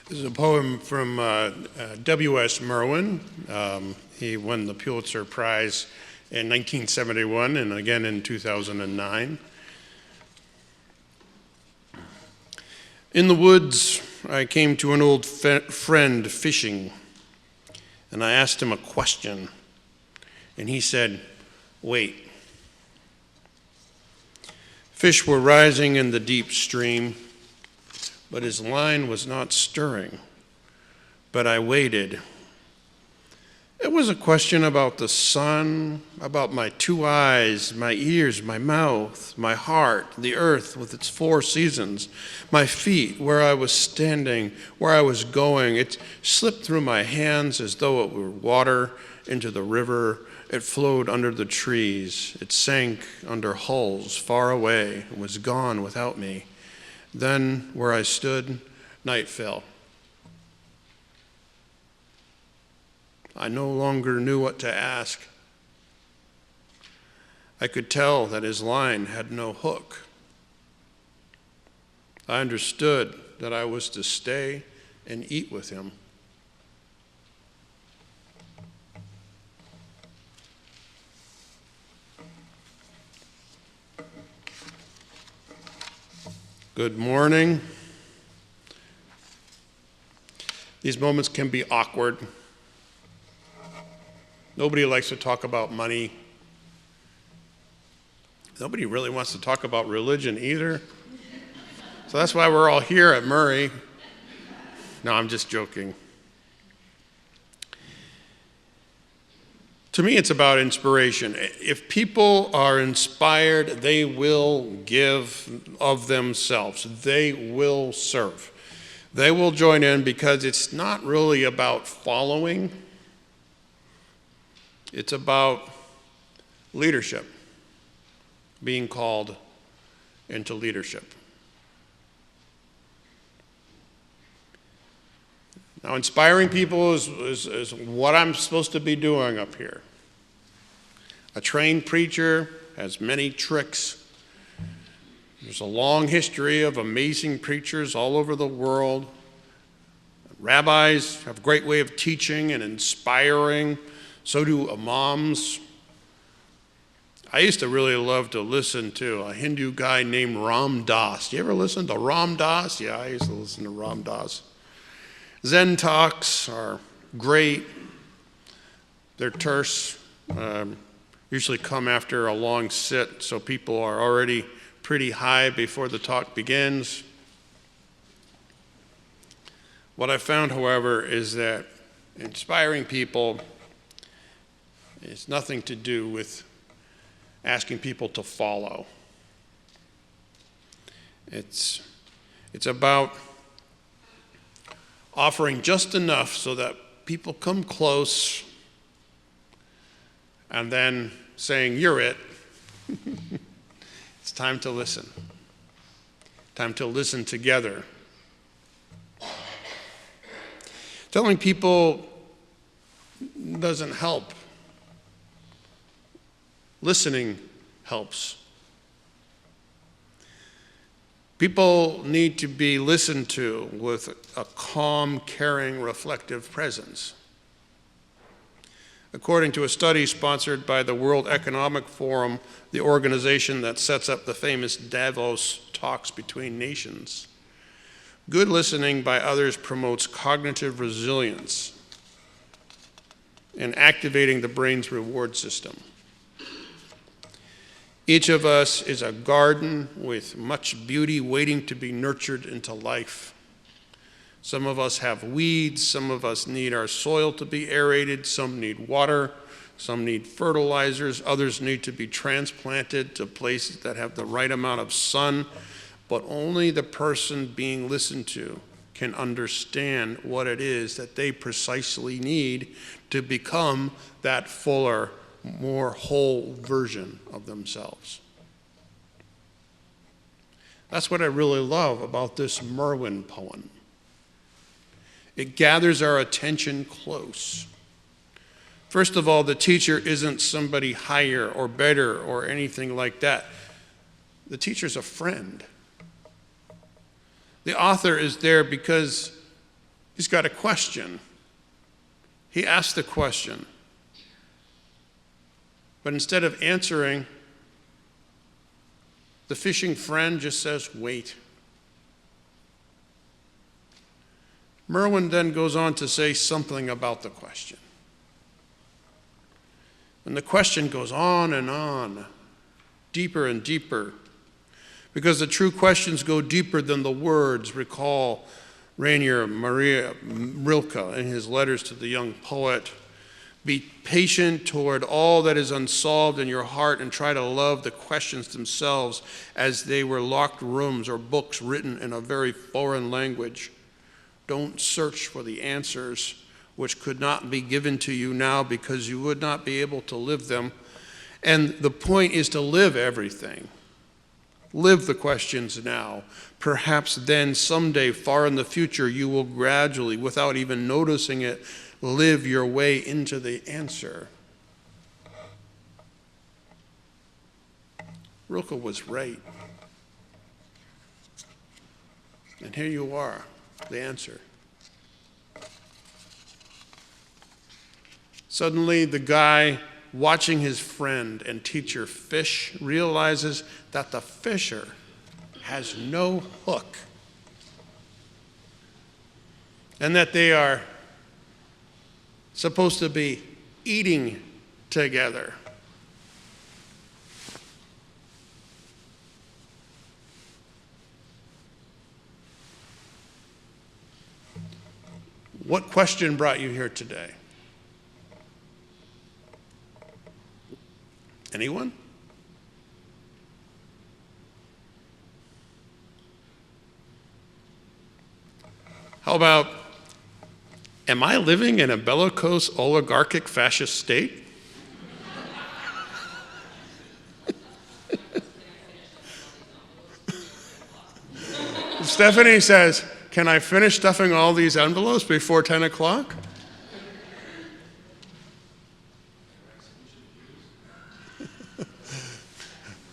This is a poem from W.S. Merwin. He won the Pulitzer Prize in 1971 and again in 2009. In the woods, I came to an old friend fishing, and I asked him a question, and he said, "Wait." Fish were rising in the deep stream, but his line was not stirring. But I waited. It was a question about the sun, about my two eyes, my ears, my mouth, my heart, the earth with its four seasons, my feet, where I was standing, where I was going. It slipped through my hands as though it were water into the river. It flowed under the trees. It sank under hulls far away. It was gone without me. Then, where I stood, night fell. I no longer knew what to ask. I could tell that his line had no hook. I understood that I was to stay and eat with him. Good morning. These moments can be awkward. Nobody likes to talk about money. Nobody really wants to talk about religion either. So that's why we're all here at Murray. No, I'm just joking. To me, it's about inspiration. If people are inspired, they will give of themselves. They will serve. They will join in because it's not really about following. It's about leadership, being called into leadership. Now, inspiring people is what I'm supposed to be doing up here. A trained preacher has many tricks. There's a long history of amazing preachers all over the world. Rabbis have a great way of teaching and inspiring. So do imams. I used to really love to listen to a Hindu guy named Ram Dass. Do you ever listen to Ram Dass? Yeah, I used to listen to Ram Dass. Zen talks are great. They're terse, usually come after a long sit, so people are already pretty high before the talk begins. What I found, however, is that inspiring people is nothing to do with asking people to follow. It's about offering just enough so that people come close and then saying, "You're it." It's time to listen. Time to listen together. Telling people doesn't help. Listening helps. People need to be listened to with a calm, caring, reflective presence. According to a study sponsored by the World Economic Forum, the organization that sets up the famous Davos talks between nations, good listening by others promotes cognitive resilience and activating the brain's reward system. Each of us is a garden with much beauty waiting to be nurtured into life. Some of us have weeds, some of us need our soil to be aerated, some need water, some need fertilizers, others need to be transplanted to places that have the right amount of sun, but only the person being listened to can understand what it is that they precisely need to become that fuller, more whole version of themselves. That's what I really love about this Merwin poem. It gathers our attention close. First of all, the teacher isn't somebody higher or better or anything like that. The teacher's a friend. The author is there because He's got a question. He asked the question. But instead of answering, the fishing friend just says, wait. Merwin then goes on to say something about the question. And the question goes on, deeper and deeper, because the true questions go deeper than the words. Recall Rainier Maria Rilke in his letters to the young poet. Be patient toward all that is unsolved in your heart and try to love the questions themselves as they were locked rooms or books written in a very foreign language. Don't search for the answers which could not be given to you now because you would not be able to live them. And the point is to live everything. Live the questions now. Perhaps then someday far in the future you will gradually, without even noticing it, live your way into the answer. Rilke was right. And here you are, the answer. Suddenly, the guy watching his friend and teacher fish realizes that the fisher has no hook and that they are supposed to be eating together. What question brought you here today? Anyone? How about, am I living in a bellicose, oligarchic, fascist state? Stephanie says, can I finish stuffing all these envelopes before 10 o'clock?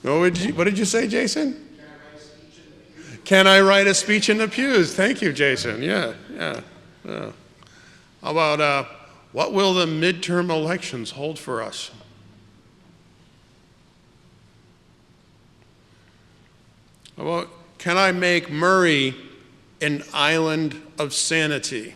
What did you say, Jason? Can I write a speech in the pews? Thank you, Jason. Yeah. How about, what will the midterm elections hold for us? How about, can I make Murray an island of sanity?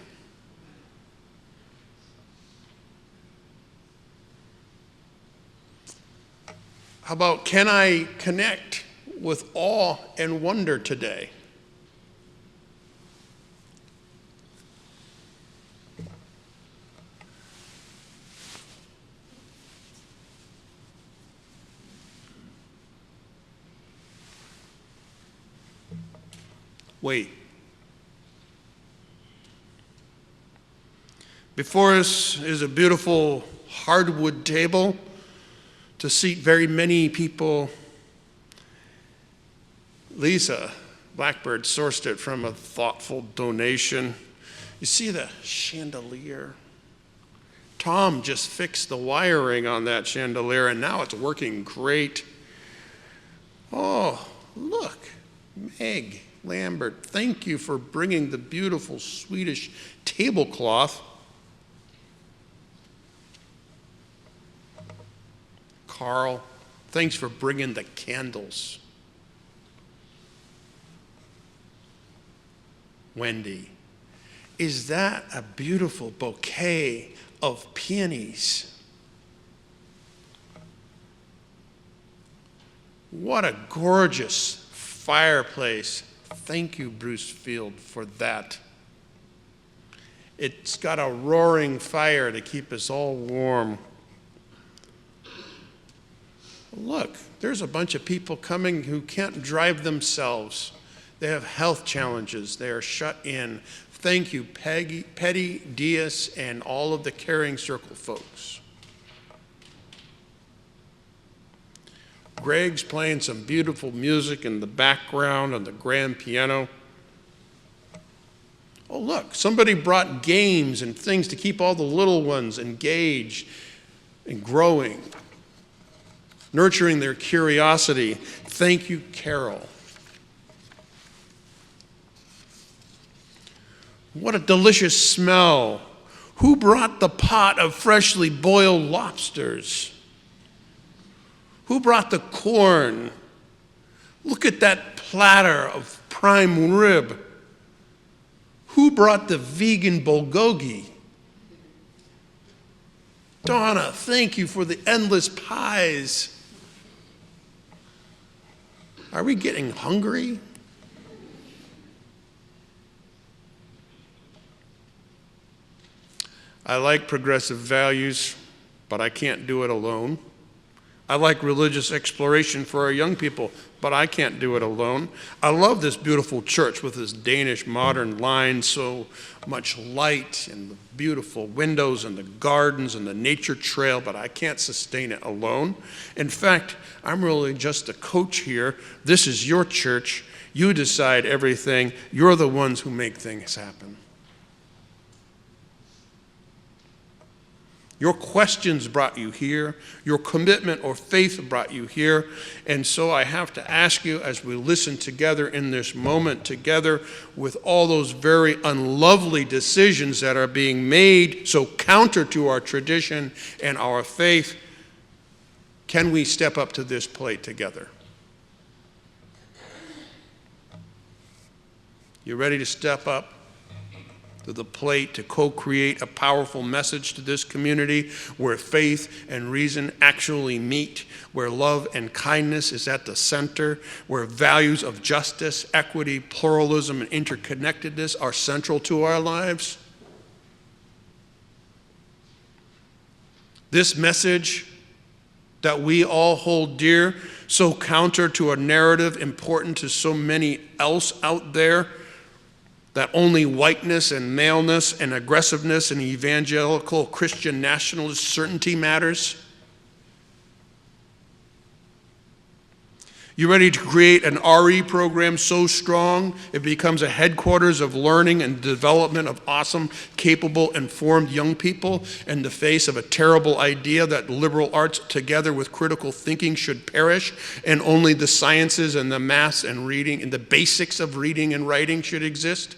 How about, can I connect with awe and wonder today? Wait. Before us is a beautiful hardwood table to seat very many people. Lisa Blackbird sourced it from a thoughtful donation. You see the chandelier? Tom just fixed the wiring on that chandelier and now it's working great. Oh, look, Meg Lambert, thank you for bringing the beautiful Swedish tablecloth. Carl, thanks for bringing the candles. Wendy, is that a beautiful bouquet of peonies? What a gorgeous fireplace. Thank you, Bruce Field, for that. It's got a roaring fire to keep us all warm. Look, there's a bunch of people coming who can't drive themselves. They have health challenges. They are shut in. Thank you, Petty, Diaz, and all of the Caring Circle folks. Greg's playing some beautiful music in the background on the grand piano. Oh, look, somebody brought games and things to keep all the little ones engaged and growing, nurturing their curiosity. Thank you, Carol. What a delicious smell. Who brought the pot of freshly boiled lobsters? Who brought the corn? Look at that platter of prime rib. Who brought the vegan bulgogi? Donna, thank you for the endless pies. Are we getting hungry? I like progressive values, but I can't do it alone. I like religious exploration for our young people, but I can't do it alone. I love this beautiful church with this Danish modern line, so much light and the beautiful windows and the gardens and the nature trail, but I can't sustain it alone. In fact, I'm really just a coach here. This is your church. You decide everything. You're the ones who make things happen. Your questions brought you here. Your commitment or faith brought you here. And so I have to ask you, as we listen together in this moment together with all those very unlovely decisions that are being made so counter to our tradition and our faith, can we step up to this plate together? You ready to step up to the plate to co-create a powerful message to this community where faith and reason actually meet, where love and kindness is at the center, where values of justice, equity, pluralism, and interconnectedness are central to our lives? This message that we all hold dear, so counter to a narrative important to so many else out there, that only whiteness and maleness and aggressiveness and evangelical Christian nationalist certainty matters? You ready to create an RE program so strong it becomes a headquarters of learning and development of awesome, capable, informed young people in the face of a terrible idea that liberal arts together with critical thinking should perish and only the sciences and the maths and reading and the basics of reading and writing should exist?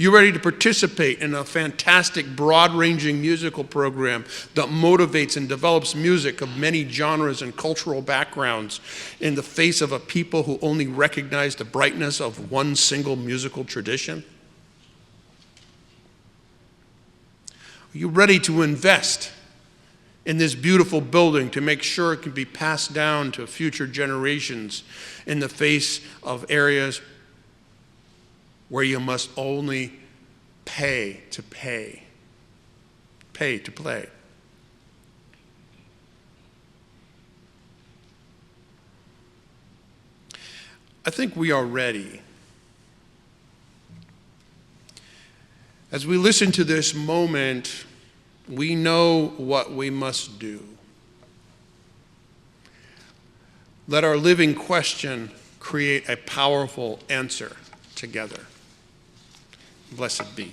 You ready to participate in a fantastic, broad-ranging musical program that motivates and develops music of many genres and cultural backgrounds in the face of a people who only recognize the brightness of one single musical tradition? Are you ready to invest in this beautiful building to make sure it can be passed down to future generations in the face of areas where you must only pay to play? I think we are ready. As we listen to this moment, we know what we must do. Let our living question create a powerful answer together. Blessed be.